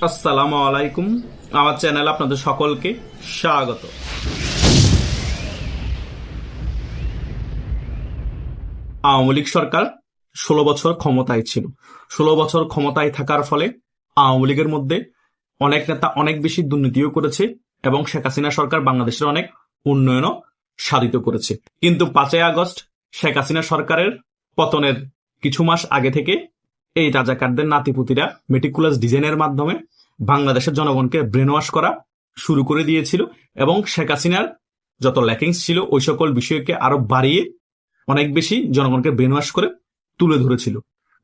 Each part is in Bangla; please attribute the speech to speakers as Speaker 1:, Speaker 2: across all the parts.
Speaker 1: আসসালামু আলাইকুম। আমার চ্যানেল আপনাদের সকলকে স্বাগত। আওয়ামী লীগ সরকার 16 বছর ক্ষমতায় ছিল। 16 বছর ক্ষমতায় থাকার ফলে আওয়ামী লীগের মধ্যে অনেক নেতা অনেক বেশি দুর্নীতিও করেছে এবং শেখ হাসিনা সরকার বাংলাদেশের অনেক উন্নয়নও সাধিত করেছে। কিন্তু 5ই আগস্ট শেখ হাসিনা সরকারের পতনের কিছু মাস আগে থেকে এই রাজাকারদের নাতিপুতিরা মেটিকুলাস ডিজাইনের মাধ্যমে বাংলাদেশের জনগণকে ব্রেন ওয়াশ করা শুরু করে দিয়েছিল এবং শেখ হাসিনার যত ল্যাকিংস ছিল ওই সকল বিষয়কে আরো বাড়িয়ে অনেক বেশি জনগণকে ব্রেন ওয়াশ করে তুলে ধরেছিল।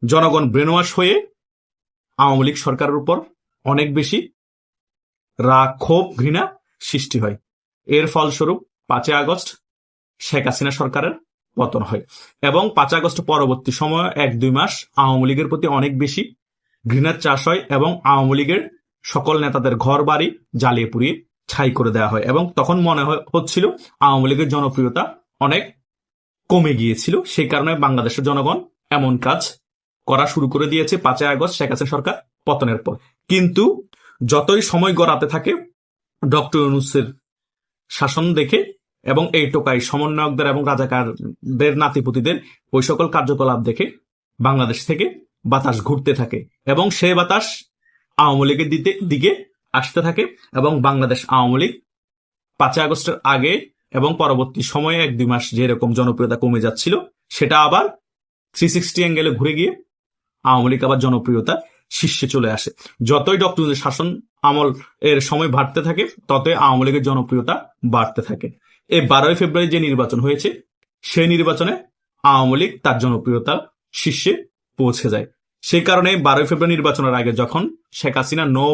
Speaker 1: জনগণ ব্রেন ওয়াশ হয়ে আওয়ামী লীগ সরকারের উপর অনেক বেশি রাগ, ক্ষোভ, ঘৃণা সৃষ্টি হয়। এর ফলস্বরূপ 5ই আগস্ট শেখ হাসিনা সরকারের পতন হয় এবং 5ই আগস্ট পরবর্তী সময় 1-2 মাস আওয়ামী লীগের প্রতি অনেক বেশি ঘৃণার চাষ হয় এবং আওয়ামী লীগের সকল নেতাদের ঘর বাড়ি জ্বালিয়ে পুড়িয়ে ছাই করে দেওয়া হয় এবং তখন মনে হচ্ছিল আওয়ামী লীগের জনপ্রিয়তা অনেক কমে গিয়েছিল। সেই কারণে বাংলাদেশের জনগণ এমন কাজ করা শুরু করে দিয়েছে 5ই আগস্ট শেখ হাসিনা সরকার পতনের পর। কিন্তু যতই সময় গড়াতে থাকে ডক্টর ইউনূসের শাসন দেখে এবং এই টোকাই সমন্বয়কদের এবং রাজাকারদের নাতিপুতিদের ওই সকল কার্যকলাপ দেখে বাংলাদেশ থেকে বাতাস ঘুরতে থাকে এবং সেই বাতাস আওয়ামী লীগের দিকে আসতে থাকে এবং বাংলাদেশ আওয়ামী লীগ 5ই আগস্টের আগে এবং পরবর্তী সময়ে 1-2 মাস যেরকম জনপ্রিয়তা কমে যাচ্ছিল সেটা আবার 360 অ্যাঙ্গেলে ঘুরে গিয়ে আওয়ামী লীগ আবার জনপ্রিয়তা শীর্ষে চলে আসে। যতই ডক্টর শাসন আমল এর সময় বাড়তে থাকে ততই আওয়ামী লীগের জনপ্রিয়তা বাড়তে থাকে। এই 12ই ফেব্রুয়ারি যে নির্বাচন হয়েছে সেই নির্বাচনে আওয়ামী লীগ তার জনপ্রিয়তা শীর্ষে পৌঁছে যায়। সেই কারণে 12ই ফেব্রুয়ারি নির্বাচনের আগে যখন Sheikh Hasina no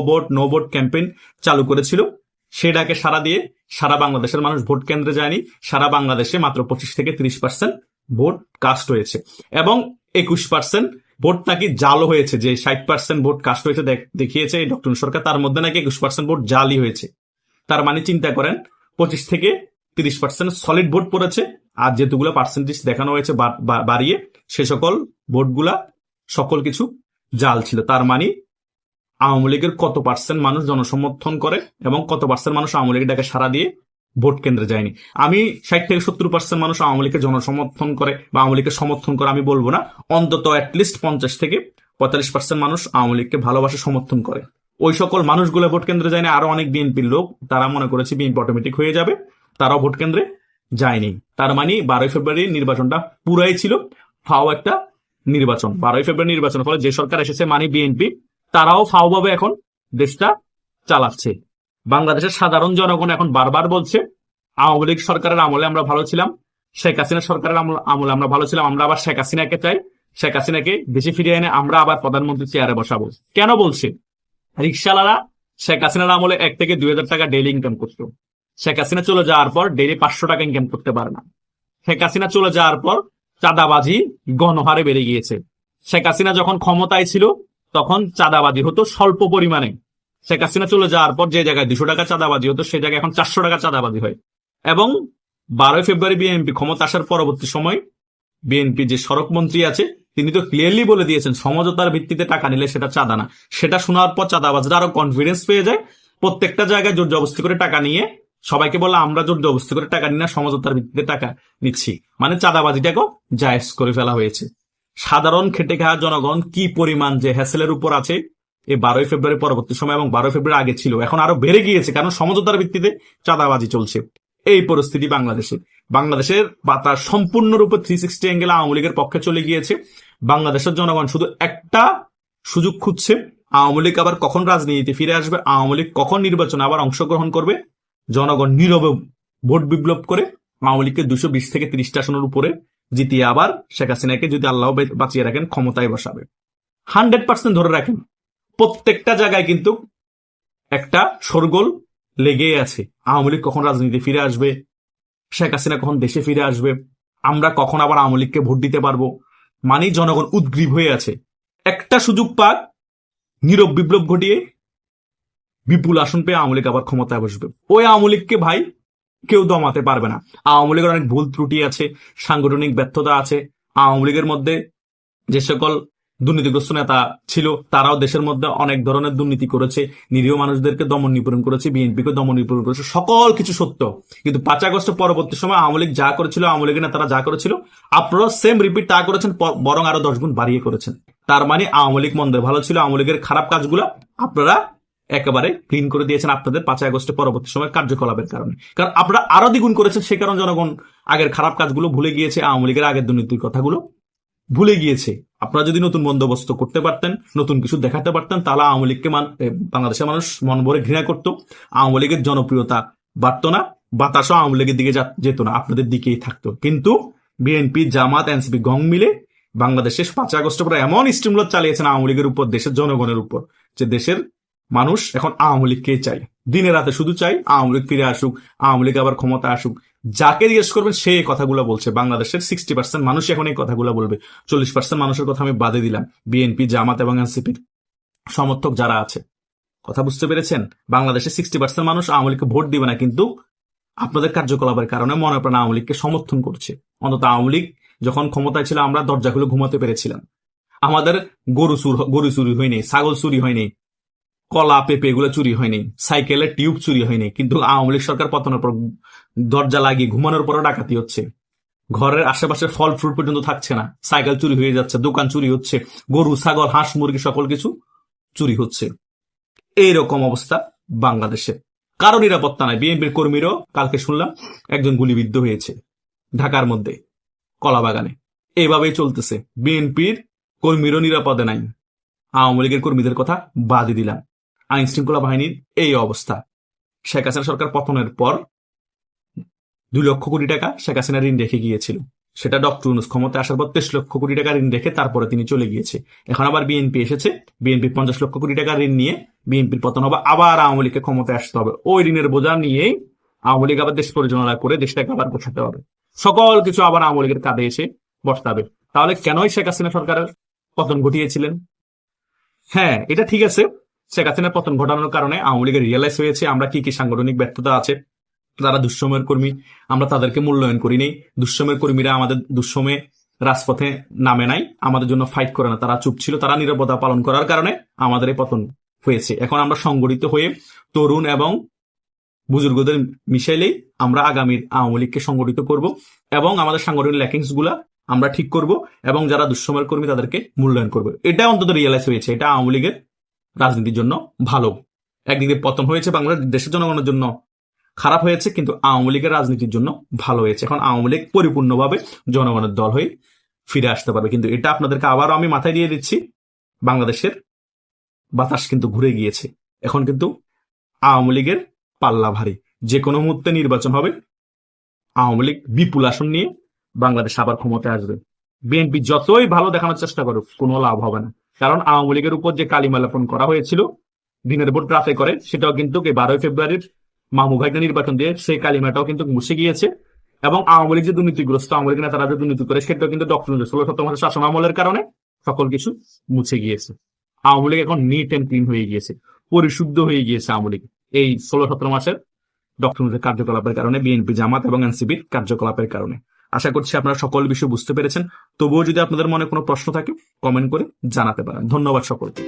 Speaker 1: vote campaign চালু করেছিল সেই ডাকে সাড়া দিয়ে সারা বাংলাদেশের মানুষ ভোট কেন্দ্রে যায়নি। সারা বাংলাদেশে মাত্র 25-30% ভোট কাস্ট হয়েছে এবং 21% ভোট নাকি জাল হয়েছে। যে 60% ভোট কাস্ট হয়েছে দেখিয়েছে ডক্টর সরকার, তার মধ্যে নাকি 21% ভোট জালই হয়েছে। তার মানে চিন্তা করেন 25-30% সলিড ভোট পড়েছে আর যেগুলো পার্সেন্টেজ দেখানো হয়েছে বাড়িয়ে সে সকল ভোটগুলা সকল কিছু জাল ছিল। তার মানে আওয়ামী লীগের কত পার্সেন্ট মানুষ জনসমর্থন করে এবং কত পার্সেন্ট মানুষ আওয়ামী লীগের ডাকে সাড়া দিয়ে ভোট কেন্দ্রে যায়নি। আমি 60-70% মানুষ আওয়ামী লীগকে জনসমর্থন করে বা আওয়ামী লীগকে সমর্থন করে আমি বলবো না, অন্তত অ্যাটলিস্ট 50-45% মানুষ আওয়ামী লীগকে ভালোবাসে, সমর্থন করে। ওই সকল মানুষগুলো ভোট কেন্দ্রে যায়নি। আরো অনেক বিএনপির লোক তারা মনে করেছে বিএনপি অটোমেটিক হয়ে যাবে, তারাও ভোট কেন্দ্রে যায়নি। তার মানে 12ই ফেব্রুয়ারি নির্বাচনটা পুরাই ছিল ফাও একটা নির্বাচন। 12ই ফেব্রুয়ারি নির্বাচনের ফলে যে সরকার এসেছে মানে বিএনপি, তারাও ফাওভাবে এখন দেশটা চালাচ্ছে। বাংলাদেশের সাধারণ জনগণ এখন বারবার বলছে আওয়ামী লীগ সরকারের আমলে আমরা ভালো ছিলাম, শেখ হাসিনা সরকারের আমলে আমরা ভালো ছিলাম, আমরা আবার শেখ হাসিনাকে চাই, শেখ হাসিনাকে দেশে ফিরিয়ে এনে আমরা আবার প্রধানমন্ত্রী চেয়ারে বসাবো। কেন বলছে? রিক্সাওয়ালারা শেখ হাসিনার আমলে 1-2 হাজার টাকা ডেইলি ইনকাম করতো। শেখ হাসিনা চলে যাওয়ার পর ডেইলি 500 টাকা ইনকাম করতে পারে না। শেখ হাসিনা চলে যাওয়ার পর চাঁদাবাজি গণহারে বেড়ে গিয়েছে। শেখ হাসিনা যখন ক্ষমতায় ছিল তখন চাঁদাবাজি হতো স্বল্প পরিমাণে। শেখ হাসিনা চলে যাওয়ার পর যে জায়গায় 200 টাকা চাঁদাবাজি হতো সেই জায়গায় এখন 400 টাকা চাঁদাবাজি হয়। এবং 12ই ফেব্রুয়ারি বিএনপি ক্ষমতা আসার পরবর্তী সময় বিএনপি যে সড়ক মন্ত্রী আছে তিনি তো ক্লিয়ারলি বলে দিয়েছেন সমঝোতার ভিত্তিতে টাকা নিলে সেটা চাঁদা না। সেটা শোনার পর চাঁদাবাজরা আরো কনফিডেন্স পেয়ে যায়, প্রত্যেকটা জায়গায় জোর জবরদস্তি করে টাকা নিয়ে সবাইকে বলে আমরা জোর জবরদস্তি করে টাকা নিই না, সমঝোতার ভিত্তিতে টাকা নিচ্ছি। মানে চাঁদাবাজিটাকেও জায়েজ করে ফেলা হয়েছে। সাধারণ খেটে খাওয়া জনগণ কি পরিমাণ যে হ্যাসেলের উপর আছে এই 12ই ফেব্রুয়ারি পরবর্তী সময় এবং 12ই ফেব্রুয়ারি আগে ছিল, এখন আরো বেড়ে গিয়েছে কারণ সমঝোতার ভিত্তিতে চাঁদাবাজি চলছে। এই পরিস্থিতি বাংলাদেশের বাতাস সম্পূর্ণরূপে 360 অ্যাঙ্গেল আওয়ামী লীগের পক্ষে চলে গিয়েছে। বাংলাদেশের জনগণ শুধু একটা সুযোগ খুঁজছে, আওয়ামী লীগ আবার কখন রাজনীতিতে ফিরে আসবে, আওয়ামী লীগ কখন নির্বাচনে আবার অংশগ্রহণ করবে। জনগণ নীরবে ভোট বিপ্লব করে আওয়ামী লীগকে 220-30 আসনের উপরে জিতিয়ে আবার শেখ হাসিনাকে যদি আল্লাহ বাঁচিয়ে রাখেন ক্ষমতায় বসাবে। 100% ধরে রাখেন প্রত্যেকটা জায়গায় কিন্তু একটা শোরগোল লেগেই আছে। আওয়ামী লীগ কখন রাজনীতি ফিরে আসবে, শেখ হাসিনা কখন দেশে ফিরে আসবে, আমরা কখন আবার আওয়ামী লীগকে ভোট দিতে পারবো। মানে জনগণ উদ্গ্রীব হয়ে আছে, একটা সুযোগ পাক নীরব বিপ্লব ঘটিয়ে বিপুল আসন পেয়ে আওয়ামী লীগ আবার ক্ষমতায় বসবে। ওই আওয়ামী লীগকে ভাই কেউ দমাতে পারবে না। আওয়ামী লীগের অনেক ভুল ত্রুটি আছে, সাংগঠনিক ব্যর্থতা আছে। আওয়ামী লীগের মধ্যে যে সকল দুর্নীতিগ্রস্ত নেতা ছিল, তারাও দেশের মধ্যে অনেক ধরনের দুর্নীতি করেছে, নিরীহ মানুষদেরকে দমন নিপীড়ন করেছে, বিএনপিকে দমন নিপীড়ন করেছে, সকল কিছু সত্য। কিন্তু ৫ আগস্টের পরবর্তী সময় আওয়ামী লীগ যা করেছিল, আওয়ামী লীগের নেতারা যা করেছিল, আপনারা সেম রিপিট তা করেছেন, বরং আরো 10 গুণ বাড়িয়ে করেছেন। তার মানে আওয়ামী লীগ মন্দের ভালো ছিল, আওয়ামী লীগের খারাপ কাজগুলো আপনারা একেবারে ক্লিন করে দিয়েছেন আপনাদের ৫ আগস্টের পরবর্তী সময় কার্যকলাপের কারণে। কারণ আপনারা আরো দ্বিগুণ করেছেন, সে কারণে জনগণ আগের খারাপ কাজগুলো ভুলে গিয়েছে, আওয়ামী লীগের আগের দুর্নীতির কথাগুলো ভুলে গিয়েছে। আপনারা যদি নতুন বন্দোবস্ত করতে পারতেন, নতুন কিছু দেখাতে পারতেন, তাহলে আওয়ামী লীগকে বাংলাদেশের মানুষ মন ভরে ঘৃণা করত, আওয়ামী লীগের জনপ্রিয়তা বাড়ত না, বাতাসও আওয়ামী লীগের দিকে যেত না, আপনাদের দিকেই থাকতো। কিন্তু বিএনপি, জামাত, এনসিপি, গং মিলে বাংলাদেশে ৫ আগস্টের পরে এমন স্টিমুলার চালিয়েছেন আওয়ামী লীগের উপর, দেশের জনগণের উপর, যে দেশের মানুষ এখন আওয়ামী লীগকেই চাই, দিনে রাতে শুধু চাই আওয়ামী লীগ ফিরে আসুক, আওয়ামী লীগ আবার ক্ষমতা আসুক। যাকে জিজ্ঞেস করবেন সে এই কথাগুলো বলছে। বাংলাদেশের 60% মানুষ এখন এই কথাগুলো বলবে। 40% মানুষের কথা আমি বাদে দিলাম, বিএনপি, জামাত এবং এনসিপির সমর্থক যারা আছে। কথা বুঝতে পেরেছেন? বাংলাদেশের 60% মানুষ আওয়ামী লীগকে ভোট দিবে না, কিন্তু আপনাদের কার্যকলাপের কারণে মনে প্রাণে আওয়ামী লীগকে সমর্থন করছে। অন্তত আওয়ামী লীগ যখন ক্ষমতায় ছিল আমরা দরজা খুলে ঘুমাতে পেরেছিলাম, আমাদের গরু চুরি হয়নি, ছাগল চুরি হয়নি, কলা পেঁপে এগুলো চুরি হয়নি, সাইকেলের টিউব চুরি হয়নি। কিন্তু আওয়ামী লীগ সরকার পতনের পর দরজা লাগিয়ে ঘুমানোর পরও ডাকাতি হচ্ছে, ঘরের আশেপাশে ফল ফ্রুট পর্যন্ত থাকছে না, সাইকেল চুরি হয়ে যাচ্ছে, দোকান চুরি হচ্ছে, গরু ছাগল হাঁস মুরগি সকল কিছু চুরি হচ্ছে। এইরকম অবস্থা বাংলাদেশে, কারো নিরাপত্তা নাই। বিএনপির কর্মীরাও কালকে শুনলাম একজন গুলিবিদ্ধ হয়েছে ঢাকার মধ্যে কলাবাগানে। এইভাবেই চলতেছে, বিএনপির কর্মীরও নিরাপদে নাই, আওয়ামী লীগের কর্মীদের কথা বাদই দিলাম। আইন শৃঙ্খলা বাহিনীর এই অবস্থা। শেখ হাসিনা সরকার পতনের পর 2 লক্ষ কোটি টাকা শেখ হাসিনা ঋণ রেখে গিয়েছিল, সেটা ডক্টর ইউনূস ক্ষমতায় আসার পর 23 লক্ষ কোটি টাকা ঋণ রেখে তারপরে তিনি চলে গিয়েছে। এখন আবার বিএনপি এসেছে, বিএনপি 50 লক্ষ কোটি টাকা ঋণ নিয়ে বিএনপির পতন হবে, আবার আওয়ামী লীগকে ক্ষমতায় আসতে হবে। ওই ঋণের বোঝা নিয়েই আওয়ামী লীগ আবার দেশ পরিচালনা করে দেশটাকে আবার গোছাতে হবে, সকল কিছু আবার আওয়ামী লীগের কাঁধে এসে বসতে হবে। তাহলে কেনই শেখ হাসিনা সরকারের পতন ঘটিয়েছিলেন? হ্যাঁ, এটা ঠিক আছে, শেখ হাসিনার পতন ঘটানোর কারণে আওয়ামী লীগের রিয়েলাইজ হয়েছে আমরা কি কি সাংগঠনিক ব্যর্থতা আছে, যারা দুঃসময়ের কর্মী আমরা তাদেরকে মূল্যায়ন করি নেই, দুঃসময়ের কর্মীরা আমাদের দুঃসময়ে রাজপথে নামে নাই, আমাদের জন্য ফাইট করে না, তারা চুপ ছিল, তারা নীরবতা পালন করার কারণে আমাদের এই পতন হয়েছে। এখন আমরা সংগঠিত হয়ে তরুণ এবং বুজুর্গদের মিশাইলেই আমরা আগামীর আওয়ামী লীগকে সংগঠিত করব এবং আমাদের সাংগঠনিক ল্যাকিংস গুলা আমরা ঠিক করব এবং যারা দুঃসময়ের কর্মী তাদেরকে মূল্যায়ন করবো। এটা অন্তত রিয়েলাইজ হয়েছে, এটা আওয়ামী লীগের রাজনীতির জন্য ভালো। একদিকে পতন হয়েছে বাংলাদেশ দেশের জনগণের জন্য খারাপ হয়েছে, কিন্তু আওয়ামী লীগের রাজনীতির জন্য ভালো হয়েছে। এখন আওয়ামী লীগ পরিপূর্ণভাবে জনগণের দল হয়ে ফিরে আসতে পারবে। কিন্তু এটা আপনাদেরকে আবারও আমি মাথায় দিয়ে দিচ্ছি, বাংলাদেশের বাতাস কিন্তু ঘুরে গিয়েছে, এখন কিন্তু আওয়ামী লীগের পাল্লা ভারী। যে কোনো মুহূর্তে নির্বাচন হবে, আওয়ামী লীগ বিপুল আসন নিয়ে বাংলাদেশ আবার ক্ষমতায় আসবে। বিএনপি যতই ভালো দেখানোর চেষ্টা করুক কোনো লাভ হবে না, কারণ আওয়ামী লীগের উপর যে কালিমা লেপন করা হয়েছিল দিনের ভোট রাতে করে, সেটাও কিন্তু 12 ফেব্রুয়ারির মামুঘাটে নির্বাচন দিয়ে সেই কালিমাটাও কিন্তু মুছে গিয়েছে। এবং আওয়ামী লীগ যে দুর্নীতিগ্রস্ত, আওয়ামী লীগ নেতারা যে দুর্নীতি করে, সেটাও কিন্তু ডক্টর 16-17 মাসের শাসন আমলের কারণে সকল কিছু মুছে গিয়েছে। আওয়ামী লীগ এখন নিট এন্ড ক্লিন হয়ে গিয়েছে, পরিশুদ্ধ হয়ে গিয়েছে আওয়ামী লীগ এই 16-17 মাসের ডক্টর কার্যকলাপের কারণে, বিএনপি, জামাত এবং এনসিপির কার্যকলাপের কারণে। আশা করছি আপনারা সকল বিষয় বুঝতে পেরেছেন। তবুও যদি আপনাদের মনে কোনো প্রশ্ন থাকে কমেন্ট করে জানাতে পারেন। ধন্যবাদ সকলকে।